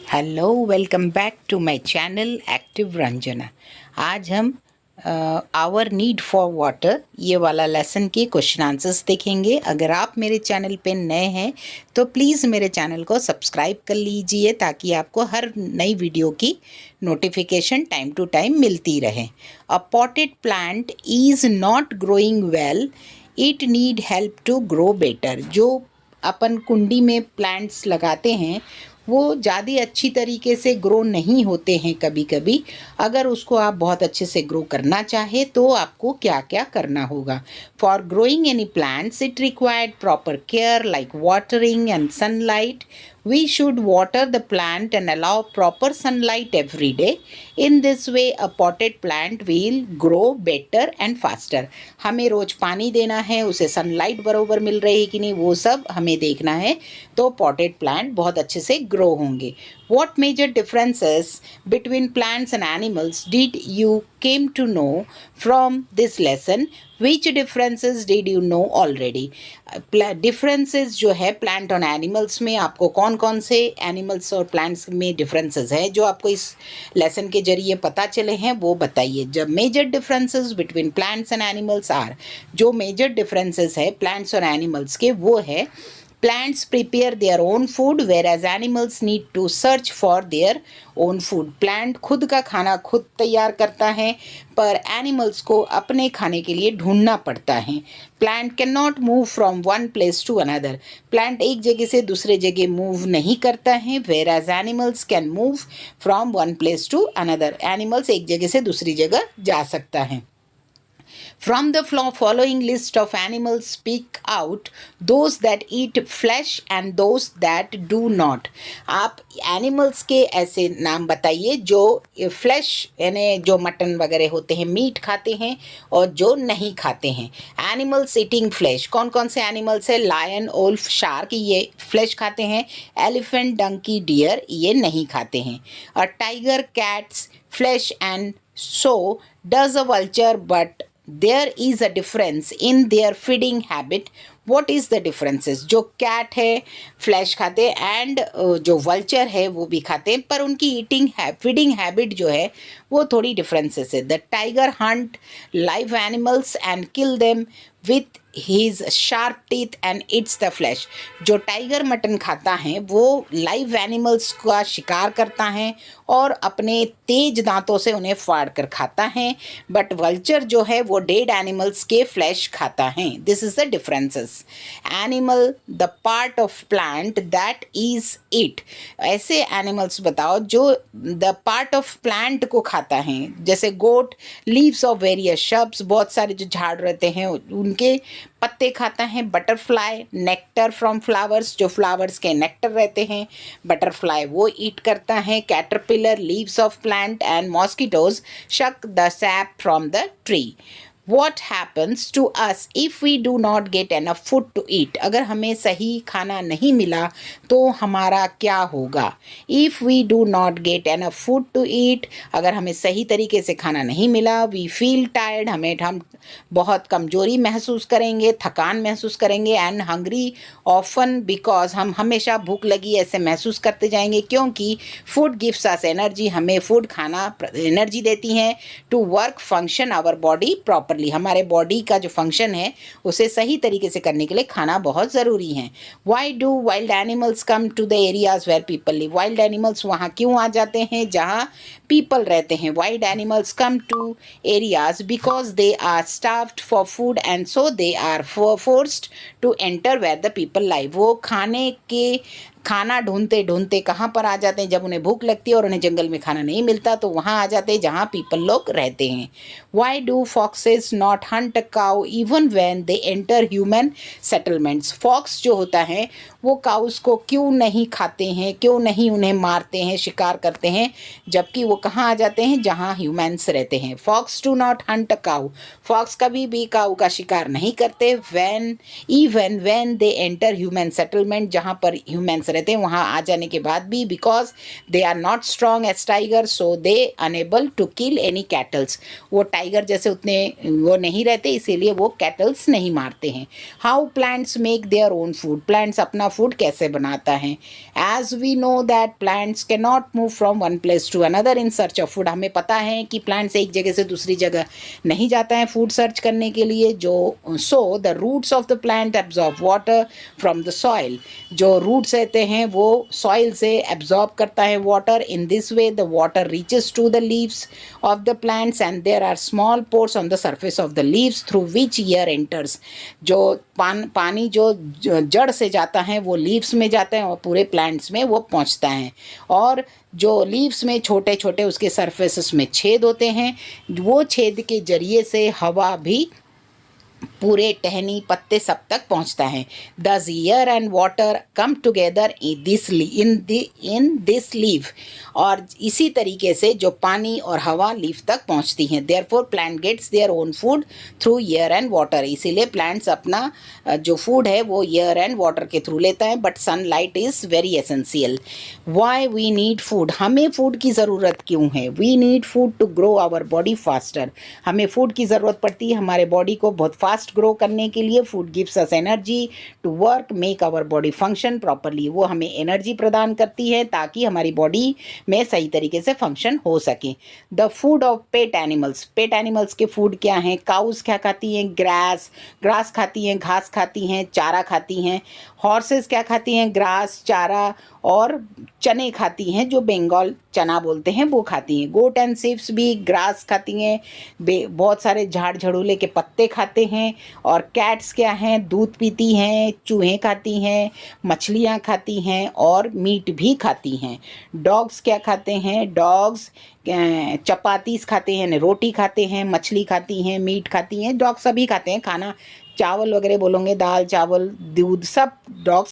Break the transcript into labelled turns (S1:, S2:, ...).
S1: Hello, welcome back to my channel active Ranjana. आज हम our need for water ये वाला लेसन के क्वेश्चन आंसर्स देखेंगे। अगर आप मेरे चैनल पे नए हैं तो प्लीज़ मेरे चैनल को सब्सक्राइब कर लीजिए ताकि आपको हर नई वीडियो की नोटिफिकेशन टाइम टू टाइम मिलती रहे। A potted plant is not growing well, it need help to grow better. जो अपन कुंडी में प्लांट्स लगाते हैं वो ज़्यादा अच्छी तरीके से ग्रो नहीं होते हैं कभी कभी। अगर उसको आप बहुत अच्छे से ग्रो करना चाहे तो आपको क्या क्या करना होगा। For growing any plants it required proper care like watering and sunlight. We should water the plant and allow proper sunlight every day. In this way, a potted plant will grow better and faster. हमें रोज पानी देना है, उसे sunlight बरोबर मिल रही है कि नहीं वो सब हमें देखना है, तो पॉटेड प्लांट बहुत अच्छे से ग्रो होंगे। What major differences between plants and animals did you came to know from this lesson? Which differences did you know already? Differences जो है प्लांट और एनिमल्स में, आपको कौन कौन से एनिमल्स और प्लांट्स में डिफरेंसेस है जो आपको इस लेसन के जरिए पता चले हैं वो बताइए। जब major differences between plants and animals are, जो मेजर डिफरेंसेस है प्लांट्स और एनिमल्स के वो है plants prepare their own food whereas animals need to search for their own food. plant खुद का खाना खुद तैयार करता है पर एनिमल्स को अपने खाने के लिए ढूंढना पड़ता है। plant cannot move from one place to another. plant एक जगह से दूसरे जगह मूव नहीं करता है whereas animals can move from one place to another. animals एक जगह से दूसरी जगह जा सकता है। From the following list of animals, speak out those that eat flesh and those that do not. आप एनिमल्स के ऐसे नाम बताइए जो फ्लैश यानी जो मटन वगैरह होते हैं, मीट खाते हैं और जो नहीं खाते हैं। एनिमल्स ईटिंग फ्लैश, कौन कौन से एनिमल्स है? लायन, ओल्फ, शार्क ये फ्लैश खाते हैं। एलिफेंट, डंकी, डियर ये नहीं खाते हैं। और tiger, cats, flash and so does a vulture, but there is a difference in their feeding habit. What is the differences? जो कैट है फ्लैश खाते एंड जो वल्चर है वो भी खाते हैं पर उनकी ईटिंग फीडिंग हैबिट जो है वो थोड़ी डिफरेंसेस है। The tiger hunt live animals and kill them with his sharp teeth and eats the flesh. जो टाइगर मटन खाता है वो लाइव एनिमल्स का शिकार करता है और अपने तेज दांतों से उन्हें फाड़ कर खाता है, बट वल्चर जो है वो डेड एनिमल्स के फ्लैश खाता है। This is the differences. Animal the part of plant that is it. ऐसे एनिमल्स बताओ जो द पार्ट ऑफ प्लांट को खाता है, जैसे गोट लीव्स ऑफ वेरियस शब्स, बहुत सारे जो झाड़ रहते हैं उनके पत्ते खाता है। बटरफ्लाई नेक्टर फ्रॉम फ्लावर्स, जो फ्लावर्स के नेक्टर रहते हैं बटरफ्लाई वो ईट करता है। Caterpillar leaves of plant and mosquitoes suck the sap from the tree. What happens to us if we do not get enough food to eat? अगर हमें सही खाना नहीं मिला तो हमारा क्या होगा? If we do not get enough food to eat, अगर हमें सही तरीके से खाना नहीं मिला, we feel tired, हम बहुत कमजोरी महसूस करेंगे, थकान महसूस करेंगे, and hungry often because हम हमेशा भूख लगी ऐसे महसूस करते जाएंगे क्योंकि food gives us energy, हमें फूड खाना एनर्जी देती हैं to work function our body properly. हमारे बॉडी का जो फंक्शन है उसे सही तरीके से करने के लिए खाना बहुत ज़रूरी है। Why do wild animals come to the areas where people live? Wild animals वहाँ क्यों आ जाते हैं जहाँ पीपल रहते हैं? Wild animals come to areas because they are starved for food and so they are forced to enter where the people live. वो खाना ढूंढते ढूंढते कहाँ पर आ जाते हैं? जब उन्हें भूख लगती है और उन्हें जंगल में खाना नहीं मिलता तो वहाँ आ जाते हैं जहाँ पीपल लोग रहते हैं। Why do foxes not hunt a cow even when they enter human settlements? Fox जो होता है वो काउस को क्यों नहीं खाते हैं, क्यों नहीं उन्हें मारते हैं, शिकार करते हैं, जबकि वो कहाँ आ जाते हैं? जहाँ ह्यूमन्स रहते हैं। Fox do not hunt a cow, fox कभी भी काउ का शिकार नहीं करते। Even when they enter human settlement, जहाँ पर ह्यूमन्स रहते हैं वहाँ आ जाने के बाद भी, because they are not strong as tiger so they unable to kill any cattles. वो टाइगर जैसे उतने वो नहीं रहते इसीलिए वो कैटल्स नहीं मारते हैं। How plants make their own food? Plants अपना फूड कैसे बनाता है। As we know that plants can not move from one place to another in search of food. हमें पता है कि प्लांट्स एक जगह से दूसरी जगह नहीं जाता है फूड सर्च करने के लिए। So the roots of the plant absorb water from the soil. जो रूट्स रहते हैं वो सॉइल से एब्जॉर्ब करता है water. In this way the water reaches to the leaves of the plants and there are small pores on the surface of the leaves through which air enters। जो पानी जो जड़ से जाता है वो लीव्स में जाता है और पूरे प्लांट्स में वो पहुंचता है। और जो लीव्स में छोटे छोटे उसके सरफेसेस में छेद होते हैं, वो छेद के जरिए से हवा भी पूरे टहनी पत्ते सब तक पहुंचता है। दस air and water come together in this leaf. और इसी तरीके से जो पानी और हवा लीफ तक पहुंचती हैं। Therefore plant gets their own food through air and water. इसीलिए प्लांट्स अपना जो फूड है वो एयर एंड वाटर के थ्रू लेता है। But sunlight is very essential. Why we need food. हमें फूड की ज़रूरत क्यों है? We need food to grow our body faster. हमें फूड की ज़रूरत पड़ती है हमारे बॉडी को बहुत फास्ट ग्रो करने के लिए। Food gives us energy to work make our body function properly. वो हमें एनर्जी प्रदान करती है ताकि हमारी बॉडी में सही तरीके से फंक्शन हो सके। The food of pet animals. Pet animals के फूड क्या हैं? काउस क्या खाती हैं? ग्रास खाती हैं, घास खाती हैं, चारा खाती हैं। हॉर्सेस क्या खाती हैं? ग्रास, चारा और चने खाती हैं, जो बंगाल चना बोलते हैं वो खाती हैं। गोट एंड शिप्स भी ग्रास खाती हैं, बहुत सारे झाड़ झड़ूले के पत्ते खाते हैं। और कैट्स क्या हैं? दूध पीती हैं, चूहे खाती हैं, मछलियाँ खाती हैं और मीट भी खाती हैं। डॉग्स क्या खाते हैं? डॉग्स चपातीस खाते हैं, रोटी खाते हैं, मछली खाती हैं, मीट खाती हैं। डॉग सभी खाते हैं खाना, चावल वगैरह बोलोगे, दाल चावल दूध सब डॉग्स